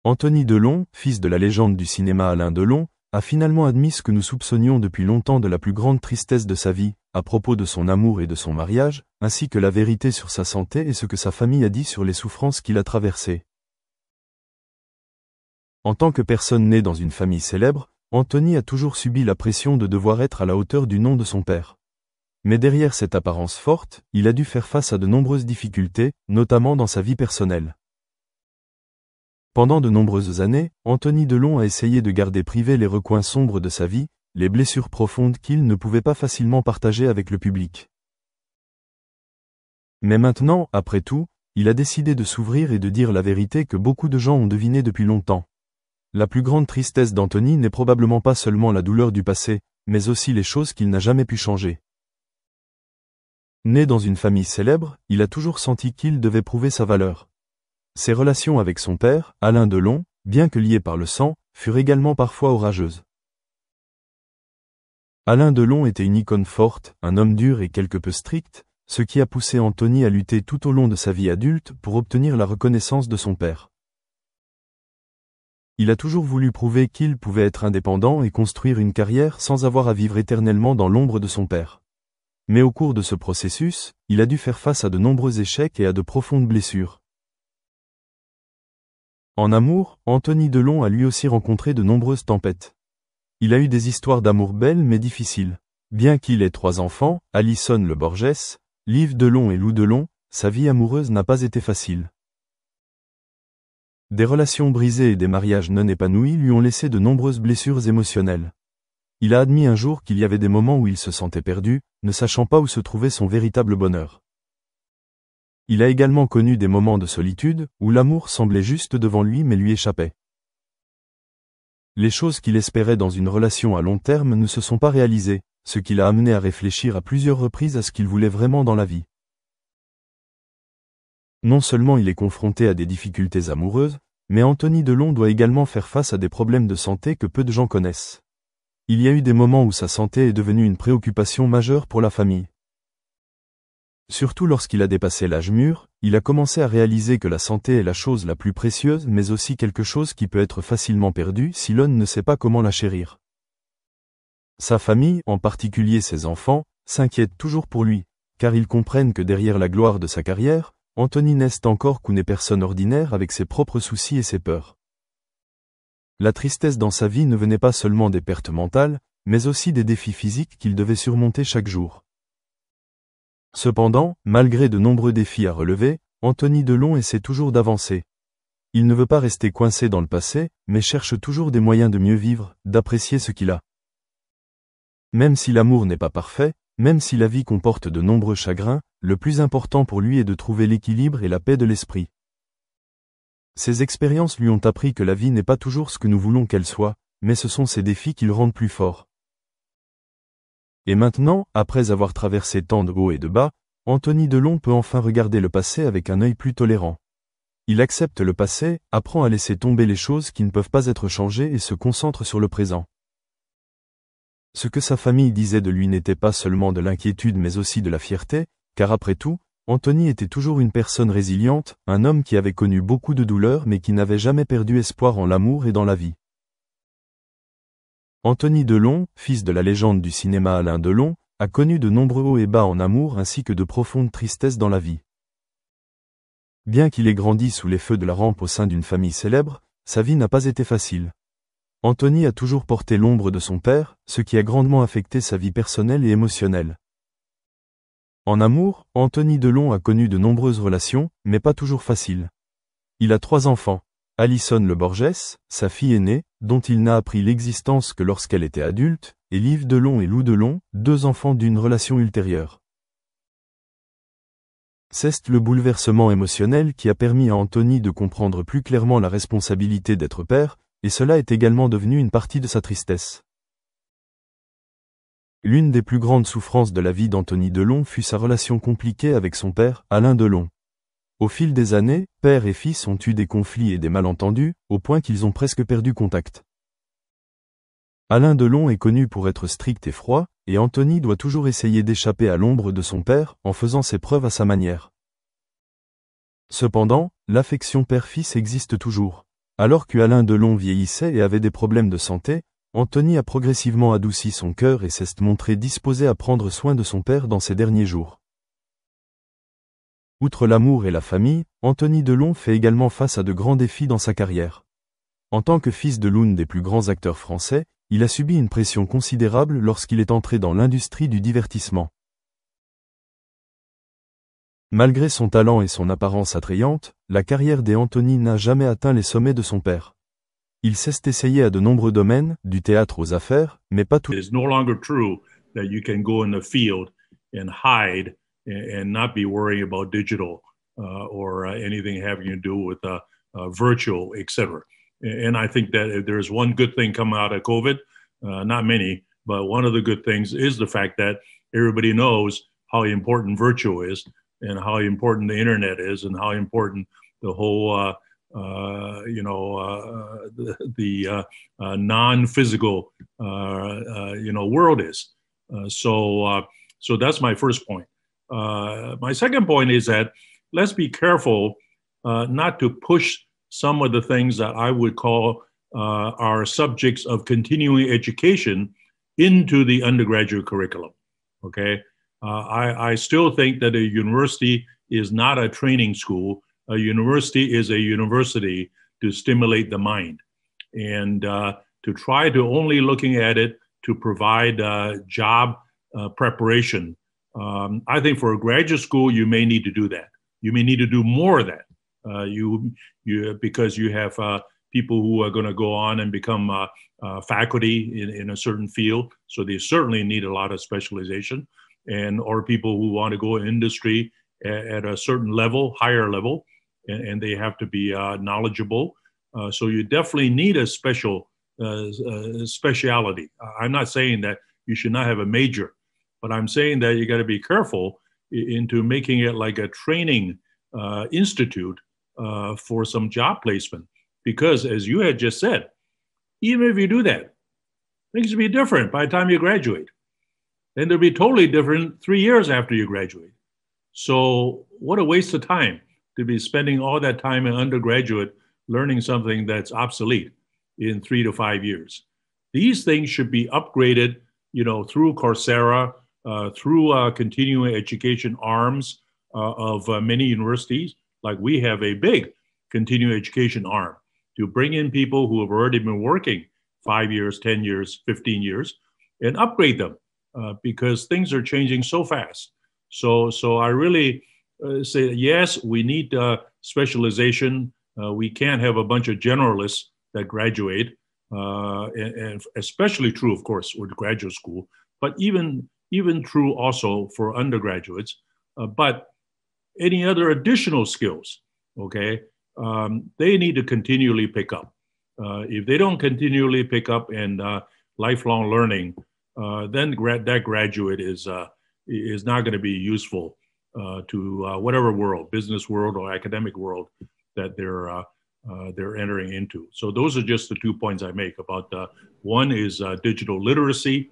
Anthony Delon, fils de la légende du cinéma Alain Delon, a finalement admis ce que nous soupçonnions depuis longtemps de la plus grande tristesse de sa vie, à propos de son amour et de son mariage, ainsi que la vérité sur sa santé et ce que sa famille a dit sur les souffrances qu'il a traversées. En tant que personne née dans une famille célèbre, Anthony a toujours subi la pression de devoir être à la hauteur du nom de son père. Mais derrière cette apparence forte, il a dû faire face à de nombreuses difficultés, notamment dans sa vie personnelle. Pendant de nombreuses années, Anthony Delon a essayé de garder privés les recoins sombres de sa vie, les blessures profondes qu'il ne pouvait pas facilement partager avec le public. Mais maintenant, après tout, il a décidé de s'ouvrir et de dire la vérité que beaucoup de gens ont devinée depuis longtemps. La plus grande tristesse d'Anthony n'est probablement pas seulement la douleur du passé, mais aussi les choses qu'il n'a jamais pu changer. Né dans une famille célèbre, il a toujours senti qu'il devait prouver sa valeur. Ses relations avec son père, Alain Delon, bien que liées par le sang, furent également parfois orageuses. Alain Delon était une icône forte, un homme dur et quelque peu strict, ce qui a poussé Anthony à lutter tout au long de sa vie adulte pour obtenir la reconnaissance de son père. Il a toujours voulu prouver qu'il pouvait être indépendant et construire une carrière sans avoir à vivre éternellement dans l'ombre de son père. Mais au cours de ce processus, il a dû faire face à de nombreux échecs et à de profondes blessures. En amour, Anthony Delon a lui aussi rencontré de nombreuses tempêtes. Il a eu des histoires d'amour belles mais difficiles. Bien qu'il ait 3 enfants, Alison Le Borges, Liv Delon et Lou Delon, sa vie amoureuse n'a pas été facile. Des relations brisées et des mariages non épanouis lui ont laissé de nombreuses blessures émotionnelles. Il a admis un jour qu'il y avait des moments où il se sentait perdu, ne sachant pas où se trouvait son véritable bonheur. Il a également connu des moments de solitude, où l'amour semblait juste devant lui mais lui échappait. Les choses qu'il espérait dans une relation à long terme ne se sont pas réalisées, ce qui l'a amené à réfléchir à plusieurs reprises à ce qu'il voulait vraiment dans la vie. Non seulement il est confronté à des difficultés amoureuses, mais Anthony Delon doit également faire face à des problèmes de santé que peu de gens connaissent. Il y a eu des moments où sa santé est devenue une préoccupation majeure pour la famille. Surtout lorsqu'il a dépassé l'âge mûr, il a commencé à réaliser que la santé est la chose la plus précieuse mais aussi quelque chose qui peut être facilement perdu si l'on ne sait pas comment la chérir. Sa famille, en particulier ses enfants, s'inquiètent toujours pour lui, car ils comprennent que derrière la gloire de sa carrière, Anthony n'est encore qu'une personne ordinaire avec ses propres soucis et ses peurs. La tristesse dans sa vie ne venait pas seulement des pertes mentales, mais aussi des défis physiques qu'il devait surmonter chaque jour. Cependant, malgré de nombreux défis à relever, Anthony Delon essaie toujours d'avancer. Il ne veut pas rester coincé dans le passé, mais cherche toujours des moyens de mieux vivre, d'apprécier ce qu'il a. Même si l'amour n'est pas parfait, même si la vie comporte de nombreux chagrins, le plus important pour lui est de trouver l'équilibre et la paix de l'esprit. Ces expériences lui ont appris que la vie n'est pas toujours ce que nous voulons qu'elle soit, mais ce sont ces défis qui le rendent plus fort. Et maintenant, après avoir traversé tant de hauts et de bas, Anthony Delon peut enfin regarder le passé avec un œil plus tolérant. Il accepte le passé, apprend à laisser tomber les choses qui ne peuvent pas être changées et se concentre sur le présent. Ce que sa famille disait de lui n'était pas seulement de l'inquiétude mais aussi de la fierté, car après tout, Anthony était toujours une personne résiliente, un homme qui avait connu beaucoup de douleurs mais qui n'avait jamais perdu espoir en l'amour et dans la vie. Anthony Delon, fils de la légende du cinéma Alain Delon, a connu de nombreux hauts et bas en amour ainsi que de profondes tristesses dans la vie. Bien qu'il ait grandi sous les feux de la rampe au sein d'une famille célèbre, sa vie n'a pas été facile. Anthony a toujours porté l'ombre de son père, ce qui a grandement affecté sa vie personnelle et émotionnelle. En amour, Anthony Delon a connu de nombreuses relations, mais pas toujours faciles. Il a 3 enfants. Alison Le Borges, sa fille aînée, dont il n'a appris l'existence que lorsqu'elle était adulte, et Liv Delon et Lou Delon, 2 enfants d'une relation ultérieure. C'est le bouleversement émotionnel qui a permis à Anthony de comprendre plus clairement la responsabilité d'être père, et cela est également devenu une partie de sa tristesse. L'une des plus grandes souffrances de la vie d'Anthony Delon fut sa relation compliquée avec son père, Alain Delon. Au fil des années, père et fils ont eu des conflits et des malentendus, au point qu'ils ont presque perdu contact. Alain Delon est connu pour être strict et froid, et Anthony doit toujours essayer d'échapper à l'ombre de son père, en faisant ses preuves à sa manière. Cependant, l'affection père-fils existe toujours. Alors qu'Alain Delon vieillissait et avait des problèmes de santé, Anthony a progressivement adouci son cœur et s'est montré disposé à prendre soin de son père dans ses derniers jours. Outre l'amour et la famille, Anthony Delon fait également face à de grands défis dans sa carrière. En tant que fils de l'un des plus grands acteurs français, il a subi une pression considérable lorsqu'il est entré dans l'industrie du divertissement. Malgré son talent et son apparence attrayante, la carrière d'Anthony n'a jamais atteint les sommets de son père. Il s'est essayé à de nombreux domaines, du théâtre aux affaires, mais pas tout. It is no longer true that you can go in the field and hide and not be worrying about digital or anything having to do with virtual, etc. And I think that if there's one good thing coming out of COVID, not many, but one of the good things is the fact that everybody knows how important virtual is and how important the internet is and how important the whole the non-physical world is. So that's my first point. My second point is that let's be careful not to push some of the things that I would call are subjects of continuing education into the undergraduate curriculum. Okay, I still think that a university is not a training school. A university is a university to stimulate the mind, and to try to only looking at it to provide job preparation. I think for a graduate school, you may need to do that. You may need to do more of that. Because you have people who are going to go on and become faculty in a certain field. So they certainly need a lot of specialization, or people who want to go in industry at a certain level, higher level, and they have to be knowledgeable. So you definitely need a speciality. I'm not saying that you should not have a major, but I'm saying that you got to be careful into making it like a training institute for some job placement. Because as you had just said, even if you do that, things will be different by the time you graduate. And they'll be totally different 3 years after you graduate. So what a waste of time to be spending all that time in undergraduate learning something that's obsolete in 3 to 5 years. These things should be upgraded, through Coursera, through continuing education arms of many universities. Like we have a big continuing education arm to bring in people who have already been working 5 years, 10 years, 15 years, and upgrade them because things are changing so fast. So I really say, yes, we need specialization. We can't have a bunch of generalists that graduate, and especially true, of course, with graduate school, but even true also for undergraduates. But any other additional skills, okay, they need to continually pick up. If they don't continually pick up and lifelong learning, then that graduate is not going to be useful to whatever world, business world or academic world that they're entering into. So those are just the 2 points I make about one is digital literacy,